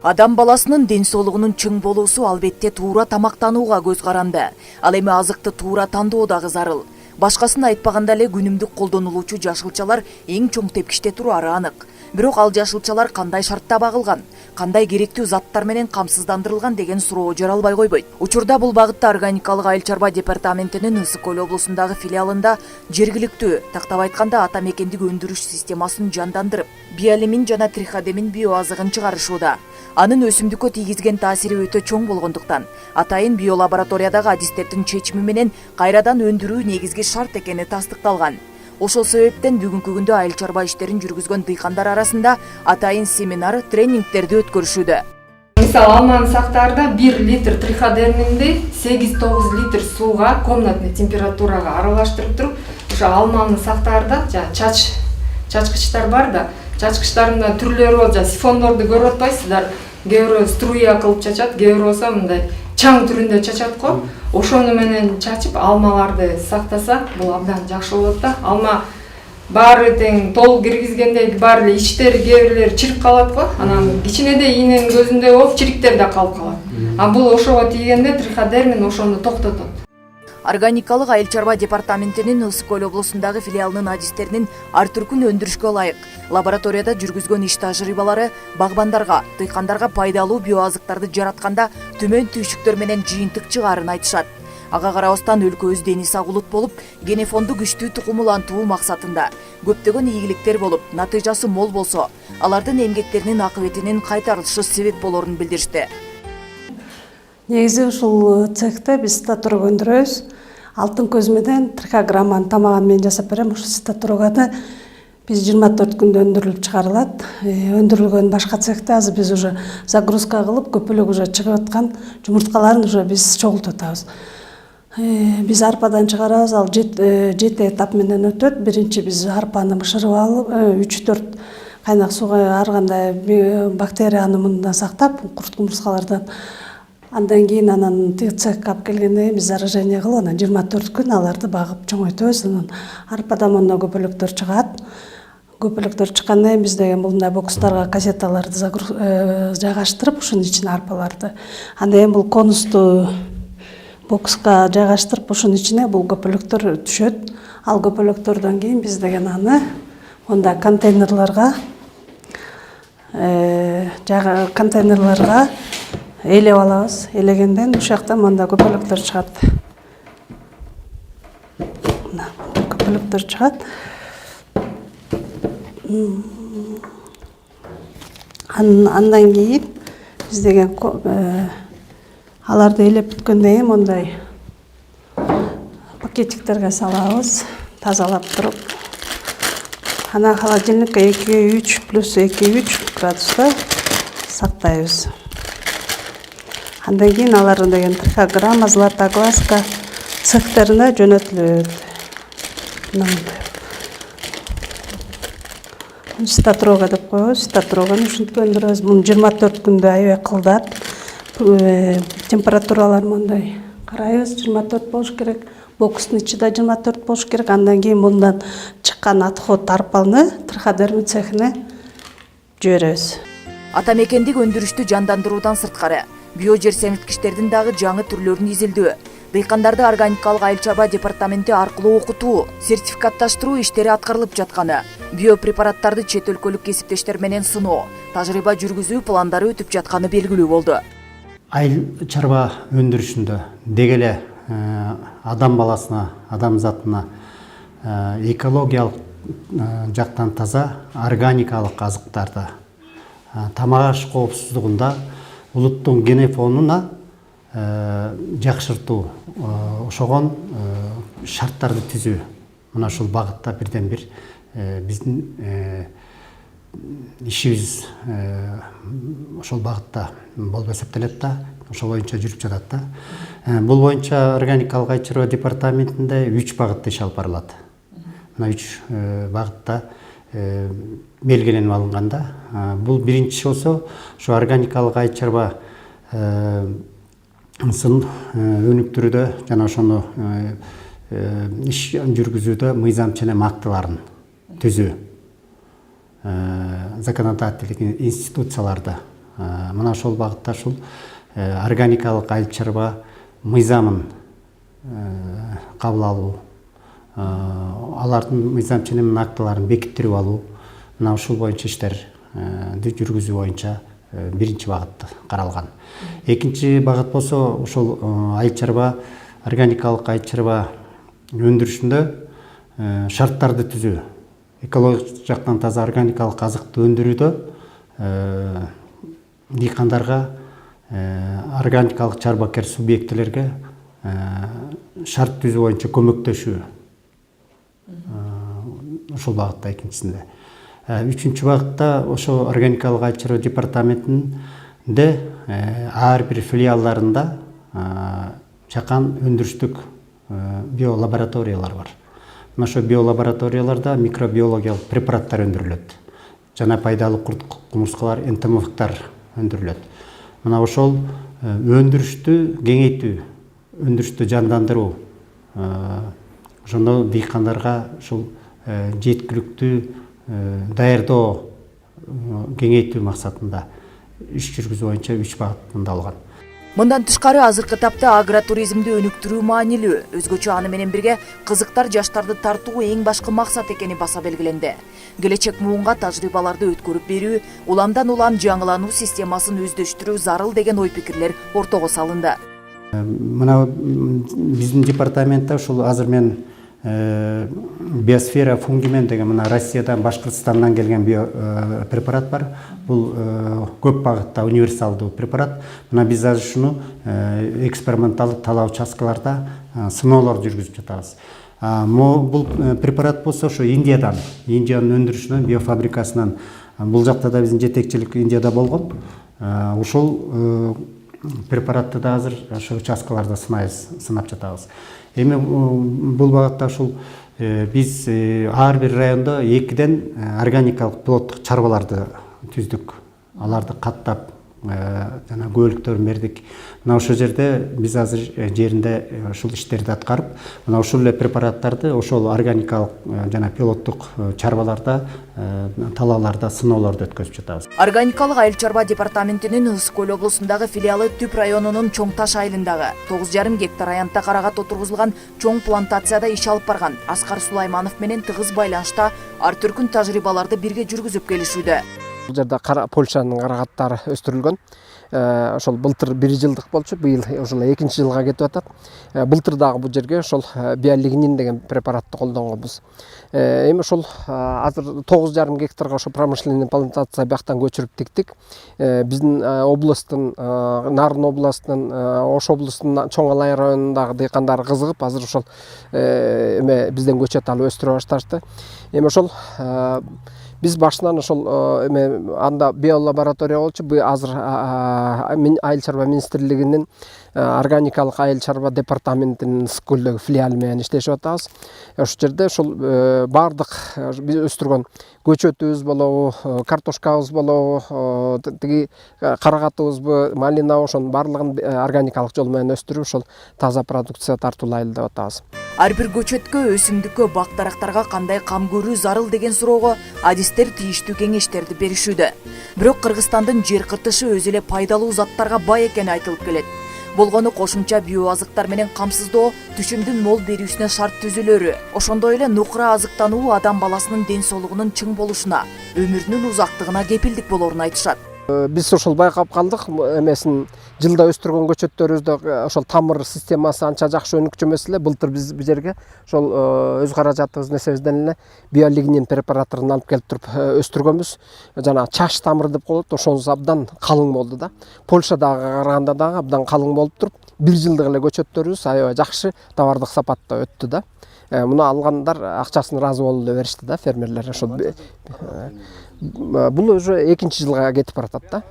Адам баласынын ден соолугунун чың болуусу албетте туура тамактанууга көз каранды. Ал эми азыкты туура тандоо дагы зарыл. Башкасын айтпаганда эле күнүмдүк колдонулуучу жашылчалар эң чоң тепкичте турары анык. Бирок ал жашылчалар кандай шартта багылган, кандай керектүү заттар менен камсыздандырылган деген суроо жаралбай койбойт. Учурда бул багытта органикалык айыл чарба департаментинин Ысык Көл облусундагы филиалында жергиликтүү, тактап айтканда ата мекендик өндүрүш системасын жандандырып, биолемин жана триходемин биоазыгын чыгарышууда. Анын өсүмдүккө тийгизген таасири өтө чоң болгондуктан атайын биолабораториядагы адистердин чечими менен кайрадан өндүрүү негизги шарт экени тастыкталган. Ошол себептен бүгүнкү күндө айыл чарба иштерин жүргүзгөн дыйкандар арасында атайын семинар, тренингтерди өткөрүшүүдө. Мисалы алманы сактаарда 1 литр триходерминди 8-9 литр сууга комнатный температурага аралаштырып туруп, ошо алманы сактаарда чачкычтар бар да, чачкычтардын түрлөрү болот, сифондорду көрүп атпайсыздар. Кээ бирөө струя кылып чачат, кээ бирөө болсо мындай чаң түрүндө чачат го. Ошону менен чачып алмаларды сактаса, бул абдан жакшы болот да. Алма баары тең толук киргизгенде баары эле ичтери кээ бирлери чирип калат го. Анан кичинеде ийненин көзүндө болуп чириктер да калып калат. А бул ошого тийгенде триходермин ошону токтотот. Органикалык айыл чарба департаментинин Ысык Көл облусундагы филиалынын адистеринин ар түркүн өндүрүшкө ылайык лабораторияда жүргүзгөн иш тажрыйбалары багбандарга, дыйкандарга пайдалуу биоазыктарды жаратканда төмөн түйшүктөр менен жыйынтык чыгаарын айтышат. Ага карабастан өлкөбүз дени сак улут болуп, генофонду күчтүү тукумулантуу максатында көптөгөн ийгиликтер болуп, натыйжасы мол болсо, алардын эмгектеринин акыбетинин кайтарылышы себеп болорун билдиришти. Негизи ушул цехте биз статорог өндүрөбүз. Алтын көз менен трихограмманы тамагын мен жасап берем. Ушул статорогада биз 24 күндө өндүрүлүп чыгарылат. Өндүрүлгөн башка цехте азыр биз уже загрузка кылып, көпөлөк уже чыгып аткан жумурткаларын уже биз чогултуп атабыз. Биз арпадан чыгарабыз, ал 7 этап менен өтөт. Биринчи биз арпаны бышырып алып, 3-4 кайнак сууга ар кандай бактерияны мында сактап, курт кумурскалардан. Андан кийин анан цехке алып келгенде биз заражение кылып, анан 24 күн аларды багып чоңойтобуз. Анан арпадан мондо көпөлөктөр чыгат. Көпөлөктөр чыккандан кийин биз деген мындай бокстарга кассеталарды жайгаштырып, ушунун ичине арпаларды. Андан кийин бул конусту бокска жайгаштырып, ушунун ичине бул көпөлөктөр түшөт. Ал көпөлөктөрдөн кийин биз деген аны мондай контейнерларга элеп алабыз. Элегенден ушул жакта мында көпөлөктөр чыгат. Мына көпөлөктөр чыгат. Андан кийин биз деген аларды элеп бүткөндөн кийин мондай пакетиктерге салабыз, тазалап туруп. Анан холодильникке 2-3 плюс 2-3 градуста сактайбыз. Андан кийин алар деген трихограмма, златогласка цехтерине жөнөтүлөт. Статорога деп коебуз. Статороганы ушинтип өндүрөбүз. Муну 24 күндө аябай кылдат. Температуралар мындай карайбыз, 24 болуш керек. Бокстун ичи да 24 болуш керек. Андан кийин мындан чыккан отход арпаны триходермин цехине жиберебиз. Ата мекендик өндүрүштү жандандыруудан сырткары био жер семирткичтердин дагы жаңы түрлөрүн изилдөө, дыйкандарды органикалык айыл чарба департаменти аркылуу окутуу, сертификатташтыруу иштери аткарылып жатканы, биопрепараттарды чет өлкөлүк кесиптештер менен сыноо, тажрыйба жүргүзүү пландары өтүп жатканы белгилүү болду. Айыл чарба өндүрүшүндө деги эле адам баласына, адам затына экологиялык жактан таза органикалык азыктарды, тамак аш коопсуздугунда улуттун генофонуна жакшыртуу, ошогон шарттарды түзүү. Мына ушул багытта бирден бир биздин ишибиз ошол багытта болуп эсептелет да, ошол боюнча жүрүп жатат да. Бул боюнча органикалык айыл чарба департаментинде 3 багытта иш алып барылат. Мына 3 багытта белгиленип алынганда, бул биринчи болсо, ошо органикалык айыл чарба сын өнүктүрүүдө жана ошону иш жүргүзүүдө мыйзам жана актыларын түзүү, законодательдик институцияларды Мына ошол багытта ушул органикалык айыл чарба мыйзамын кабыл алуу, алардын мыйзам ченемдин актыларын бекиттирип алуу, мына ушул боюнча иштерди жүргүзүү боюнча биринчи багыт каралган. Экинчи багыт болсо ушул айыл чарба, органикалык айыл чарба өндүрүшүндө шарттарды түзүү, экологик жактан таза органикалык азыкты өндүрүүдө дыйкандарга, органикалык чарбакер субъектилерге шарт түзүү боюнча көмөктөшүү. Ушул багытта экинчисинде. Үчүнчү багытта ошо органикалык айыл чарба департаментинде ар бир филиалларында чакан өндүрүштүк биолабораториялар бар. Мына ошо биолабораторияларда микробиологиялык препараттар өндүрүлөт. Жана пайдалуу курт кумурскалар, энтомофиттар өндүрүлөт. Мына ошол өндүрүштү кеңейтүү, өндүрүштү жандандыруу, ошондо дыйкандарга ушул жеткиликтүү даярдоо кеңейтүү максатында иш жүргүзүү боюнча 3 багыт тандалган. Мындан тышкары азыркы тапта агротуризмди өнүктүрүү маанилүү. Өзгөчө аны менен бирге кызыктар жаштарды тартуу эң башкы максат экени баса белгиленди. Келечек муунга тажрыйбаларды өткөрүп берүү, уламдан улам жаңылануу системасын өздөштүрүү зарыл деген ой пикирлер ортого салынды. Мына биздин департаментте ушул азыр мен биосфера фунгимен деген мына Россиядан, Башкыртстандан келген препарат бар. Бул көп багытта универсалдуу препарат. Мына биз азыр ушуну эксперименталдык талаа участкаларда сыноолор жүргүзүп жатабыз. Бул препарат болсо ошо Индиянын өндүрүшүнөн, биофабрикасынан, бул жакта да биздин жетекчилик Индияда болгон. Ушул препаратты да азыр ошо участкаларда сынап жатабыз. Эми бул багытта ушул биз ар бир райондо 2ден органикалык пилоттук чарбаларды түздүк. Аларды каттап, жана көбөлүктөрүн бердик. Мына ошол жерде биз азыр жеринде ушул иштерди аткарып, мына ушул эле препараттарды ошол органикалык жана пилоттук чарбаларда, талааларда сыноолорду өткөзүп жатабыз. Органикалык айыл чарба департаментинин Ысык көл облусундагы филиалы Түп районунун Чоң Таш айылындагы 9,5 гектар аянтта карагат отургузулган чоң плантацияда иш алып барган Аскар Сулайманов менен тыгыз байланышта ар түркүн тажрыйбаларды бирге жүргүзүп келишүүдө. Бул жерде Польшанын карагаттары өстүрүлгөн. Ошол былтыр 1 жылдык болчу, быйыл ошол 2-нчи жылга кетип атат. Былтыр дагы бул жерге ошол биолигнин деген препаратты колдонгонбуз. Эми ошол азыр 9,5 гектарга ошо промышленный плантация бияктан көчүрүп тиктик. Биздин областтын, Нарын областынын, Ош облусунун Чоң Алай районундагы дыйкандар кызыгып, азыр ошол бизден көчөт алып өстүрө башташты. Эми ошол биз башынан ошол анда биолаборатория болчу. Бу азыр айыл чарба министрлигинин органикалык айыл чарба департаментинин Ысык көлдөгү филиалы менен иштешип атабыз. Ошол жерде ошол бардык биз өстүргөн көчөтүбүз болобу, картошкабыз болобу, тиги карагатыбызбы, малина, ошонун баардыгын органикалык жол менен өстүрүп, ошол таза продукция тартуулайлы деп атабыз. Ар бир көчөткө, өсүмдүккө, бак-дарактарга кандай кам көрүү зарыл деген суроого адистер тийиштүү кеңештерди беришүүдө. Бирок Кыргызстандын жер кыртышы өз эле пайдалуу заттарга бай экени айтылып келет. Болгону кошумча биоазыктар менен камсыздоо, түшүмдүн мол берүүсүнө шарт түзүлөрү, ошондой эле нукура азыктануу адам баласынын ден соолугунун чың болушуна, өмүрүнүн узактыгына кепилдик болоорун айтышат. Биз ошол байкап калдык, эмесин жылда өстүргөн көчөттөрүбүздө ошол тамыр системасы анча жакшы өнүкчү эмес эле. Былтыр биз бу жерге ошол өз каражатыбыздын эсебибизден эле биолигнин препараттарын алып келип туруп өстүргөнбүз. Жана чаш тамыр деп коет, ошонусу абдан калың болду да. Польшадагы караганда дагы абдан калың болуп туруп, 1 жылдык эле көчөттөрүбүз аябай жакшы товардык сапатта өттү да. Муну алгандар акчасын ыраазы болду деп беришти да, фермерлер. Ошол бул уже 2-нчи жылга кетип баратат да.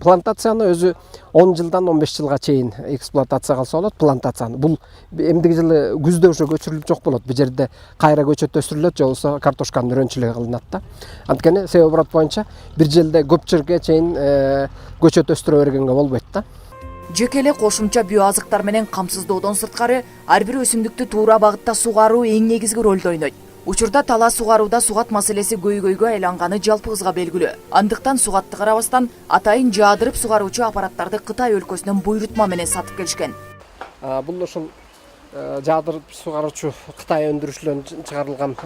Плантацияны өзү 10 жылдан 15 жылга чейин эксплуатацияга алса болот. Плантацияны бул эмдиги жылы күздө уже көчүрүлүп жок болот. Бу жерде кайра көчөт өстүрүлөт, же болбосо картошканын өрөнчүлүгү кылынат да. Анткени себеп оборот боюнча 1 жылда көп жерге чейин көчөт өстүрө бергенге болбойт да. Жеке эле кошумча биоазыктар менен камсыздоодон сырткары ар бир өсүмдүктү туура багытта сугаруу эң негизги ролду ойнойт. Учурда талаа сугарууда сугат маселеси көйгөйгө айланганы жалпыбызга белгилүү. Андыктан сугатты карабастан атайын жаадырып сугаруучу аппараттарды Кытай өлкөсүнөн буйрутма менен сатып келишкен. Бул ошол жаадырып сугаруучу Кытай өндүрүшүлөрүнөн чыгарылган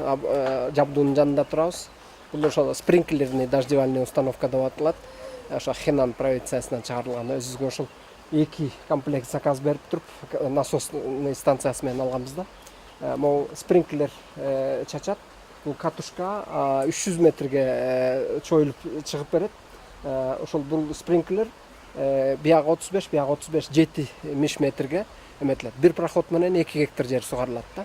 жабдуунун жанында турабыз. Бул ошол спринклерный дождевальный установка деп аталат. Ошо Хенан провинциясынан чыгарылган. Өзүбүзгө ошол 2 комплект заказ берип туруп, насосный станциясы менен алганбыз да. Могу спринклер чачат. Бул катушка 300 метрге чоюлуп чыгып берет. Ошол бул спринклер бияга 35, бияга 35 70 метрге эметилет. Бир проход менен 2 гектар жер сугарылат да.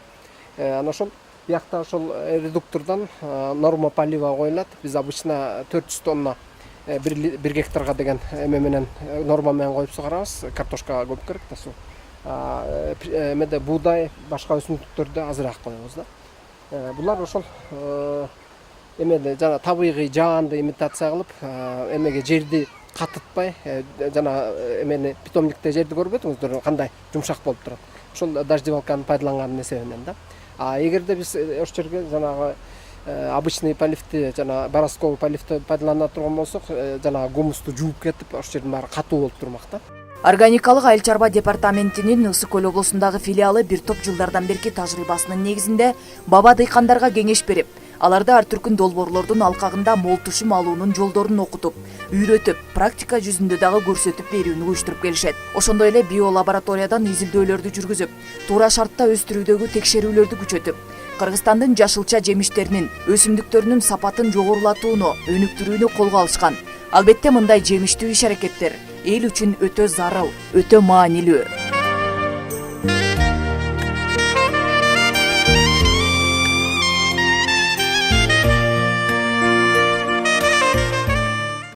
Ана ошол биякта ошол редуктордон норма полива коюлат. Биз обычно 400 тонна 1 гектарга деген эме менен норма менен коюп сугарабыз. Картошкага көп керек да суу. Эмеде буудай, башка өсүмдүктөрдө азыраак коебуз да. Булар ошол эмеде жана табигый жаанды имитация кылып, эмеге жерди катытпай, жана эмени питомникте жерди көрбөдүңүздөр кандай жумшак болуп турат. Ошол дождевалканы пайдаланганын эсебинен да. Эгерде биз ошол жерге жанагы обычный поливти жана борозковый поливти пайдалана турган болсок, жана гумусту жууп кетип, ошол жердин баары катуу болуп турмак да. Органикалык айыл чарба департаментинин Ысык Көл облусундагы филиалы бир топ жылдардан берки тажрыйбасынын негизинде баба дыйкандарга кеңеш берип, аларды ар түркүн долбоорлордун алкагында мол түшүм алуунун жолдорун окутуп, үйрөтүп, практика жүзүндө дагы көрсөтүп берүүнү уюштуруп келишет. Ошондой эле биолабораториядан изилдөөлөрдү жүргүзүп, туура шартта өстүрүүдөгү текшерүүлөрдү күчөтүп, Кыргызстандын жашылча жемиштеринин, өсүмдүктөрүнүн сапатын жогорулатууну, өнүктүрүүнү колго алышкан. Албетте мындай жемиштүү иш-аракеттер эл үчүн өтө зарыл, өтө маанилүү.